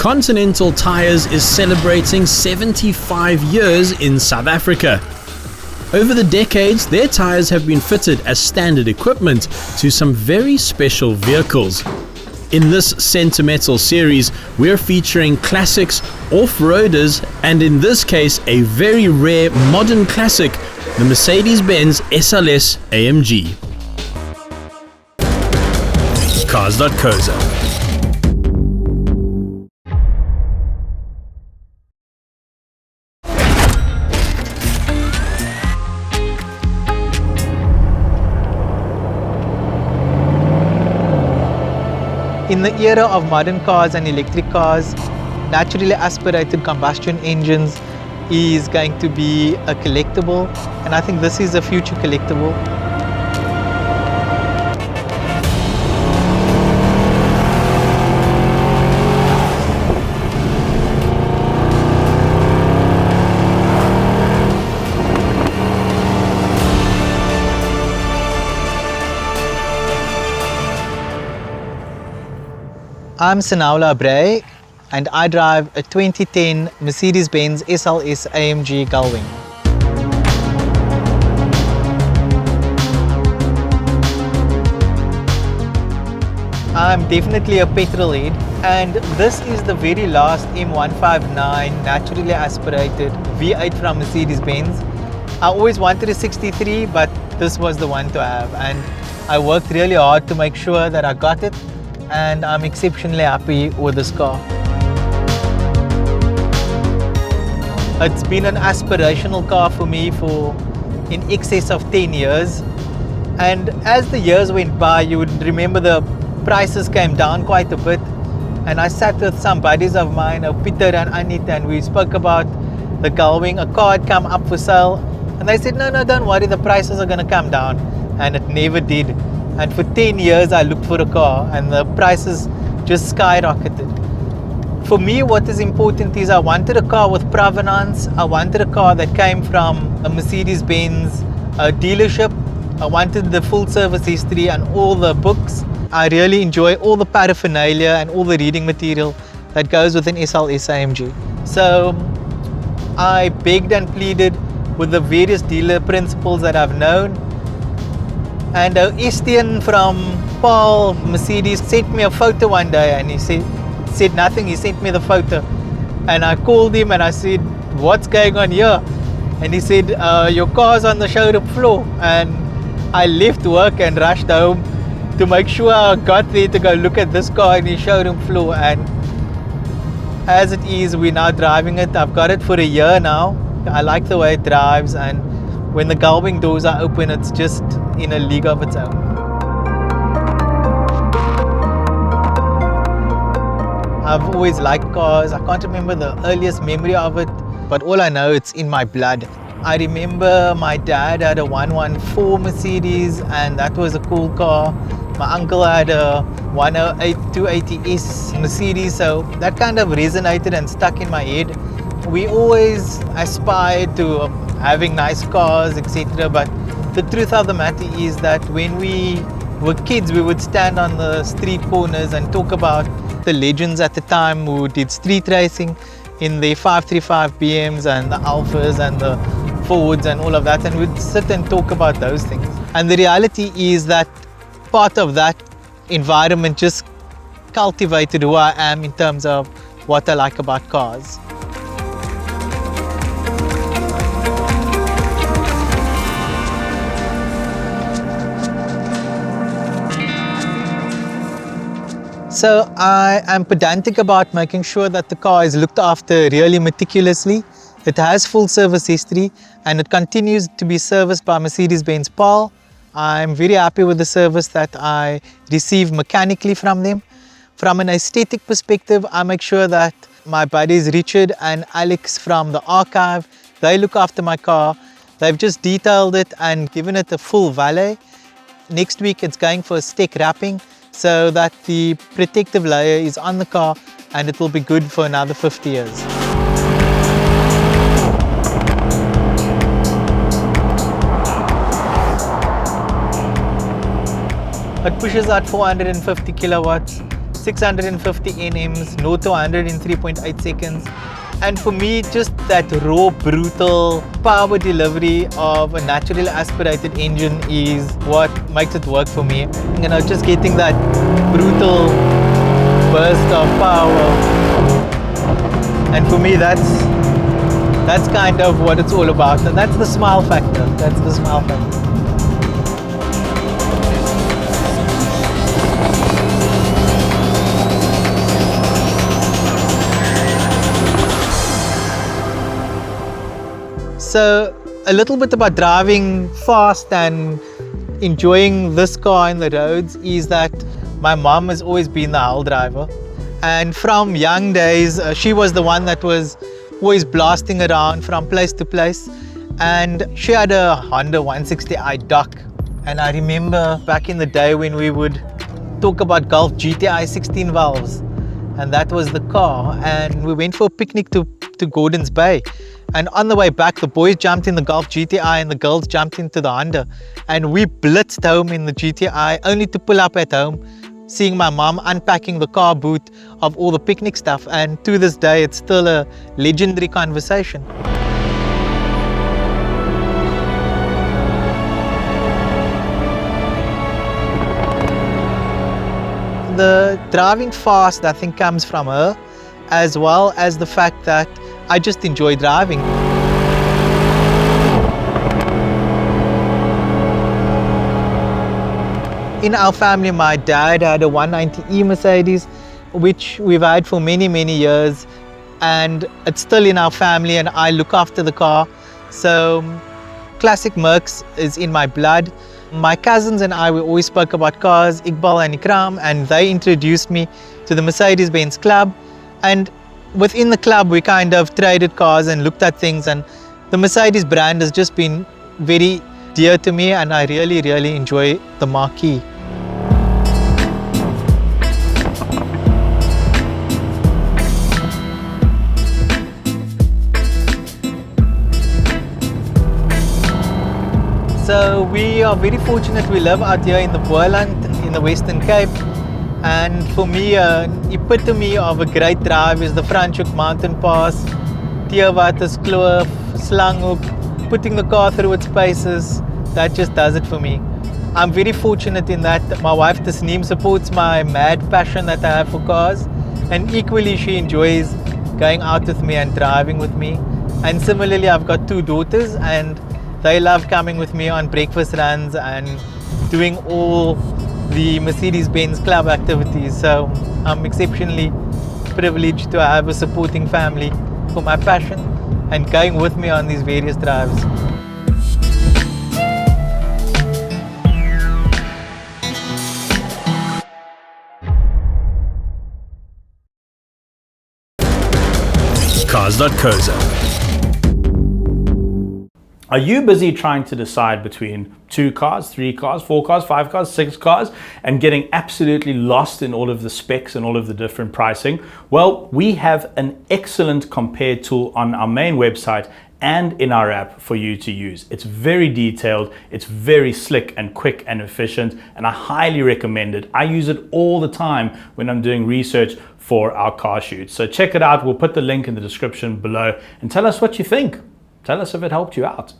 Continental Tyres is celebrating 75 years in South Africa. Over the decades, their tyres have been fitted as standard equipment to some very special vehicles. In this SentiMETAL series, we're featuring classics, off-roaders, and in this case, a very rare modern classic, the Mercedes Benz SLS AMG. Cars.co.za. In the era of modern cars and electric cars, naturally aspirated combustion engines is going to be a collectible, and I think this is a future collectible. I'm Sana-Ullah Bray and I drive a 2010 Mercedes Benz SLS AMG Gullwing. I'm definitely a petrol head, and this is the very last M159 naturally aspirated V8 from Mercedes Benz. I always wanted a 63, but this was the one to have, and I worked really hard to make sure that I got it. And I'm exceptionally happy with this car. It's been an aspirational car for me for in excess of 10 years. And as the years went by, you would remember the prices came down quite a bit. And I sat with some buddies of mine, Peter and Anit, and we spoke about the Gullwing. A car had come up for sale. And they said, no, don't worry, the prices are going to come down. And it never did. And for 10 years I looked for a car and the prices just skyrocketed. For me, what is important is I wanted a car with provenance. I wanted a car that came from a Mercedes-Benz dealership. I wanted the full service history and all the books. I really enjoy all the paraphernalia and all the reading material that goes with an SLS AMG. So I begged and pleaded with the various dealer principals that I've known. And Estienne from Paul Mercedes sent me a photo one day, and he said nothing, he sent me the photo. And I called him and I said, what's going on here? And he said, your car's on the showroom floor. And I left work and rushed home to make sure I got there to go look at this car in the showroom floor. And as it is, we're now driving it. I've got it for a year now. I like the way it drives, and when the Gullwing doors are open, it's just in a league of its own. I've always liked cars. I can't remember the earliest memory of it, but all I know, it's in my blood. I remember my dad had a 114 Mercedes, and that was a cool car. My uncle had a 108 280S Mercedes, so that kind of resonated and stuck in my head. We always aspired to having nice cars, etc. But the truth of the matter is that when we were kids, we would stand on the street corners and talk about the legends at the time who did street racing in the 535 BMs and the Alphas and the Fords and all of that, and we'd sit and talk about those things. And the reality is that part of that environment just cultivated who I am in terms of what I like about cars. So I am pedantic about making sure that the car is looked after really meticulously. It has full service history and it continues to be serviced by Mercedes-Benz PAL. I'm very happy with the service that I receive mechanically from them. From an aesthetic perspective, I make sure that my buddies Richard and Alex from the archive, they look after my car. They've just detailed it and given it a full valet. Next week it's going for a stick wrapping, so that the protective layer is on the car and it will be good for another 50 years. It pushes out 450 kilowatts. 650 NMs, 0 to 100 in 3.8 seconds. And for me, just that raw, brutal power delivery of a naturally aspirated engine is what makes it work for me. You know, just getting that brutal burst of power. And for me, that's kind of what it's all about. And that's the smile factor. That's the smile factor. So a little bit about driving fast and enjoying this car in the roads is that my mom has always been the hull driver, and from young days she was the one that was always blasting around from place to place. And she had a Honda 160i Dock, and I remember back in the day when we would talk about Golf GTI 16 valves, and that was the car. And we went for a picnic to Gordon's Bay. And on the way back, the boys jumped in the Golf GTI and the girls jumped into the Honda. And we blitzed home in the GTI, only to pull up at home, seeing my mom unpacking the car boot of all the picnic stuff. And to this day, it's still a legendary conversation. The driving fast, I think, comes from her, as well as the fact that I just enjoy driving. In our family, my dad had a 190e Mercedes, which we've had for many, many years, and it's still in our family, and I look after the car. So classic Mercs is in my blood. My cousins and I, we always spoke about cars, Iqbal and Ikram, and they introduced me to the Mercedes Benz club. And within the club, we kind of traded cars and looked at things, and the Mercedes brand has just been very dear to me, and I really, really enjoy the marquee. So we are very fortunate. We live out here in the Boerland in the Western Cape. And for me, an epitome of a great drive is the Franschhoek Mountain Pass, Theewaterskloof, Kloof, Slanghoek, putting the car through its paces. That just does it for me. I'm very fortunate in that my wife Tasneem supports my mad passion that I have for cars, and equally she enjoys going out with me and driving with me. And similarly, I've got 2 daughters, and they love coming with me on breakfast runs and doing all the Mercedes-Benz club activities. So I'm exceptionally privileged to have a supporting family for my passion and going with me on these various drives. Cars.co.za. Are you busy trying to decide between 2 cars, 3 cars, 4 cars, 5 cars, 6 cars, and getting absolutely lost in all of the specs and all of the different pricing? Well, we have an excellent compare tool on our main website and in our app for you to use. It's very detailed, it's very slick and quick and efficient, and I highly recommend it. I use it all the time when I'm doing research for our car shoots. So check it out. We'll put the link in the description below and tell us what you think. Tell us if it helped you out.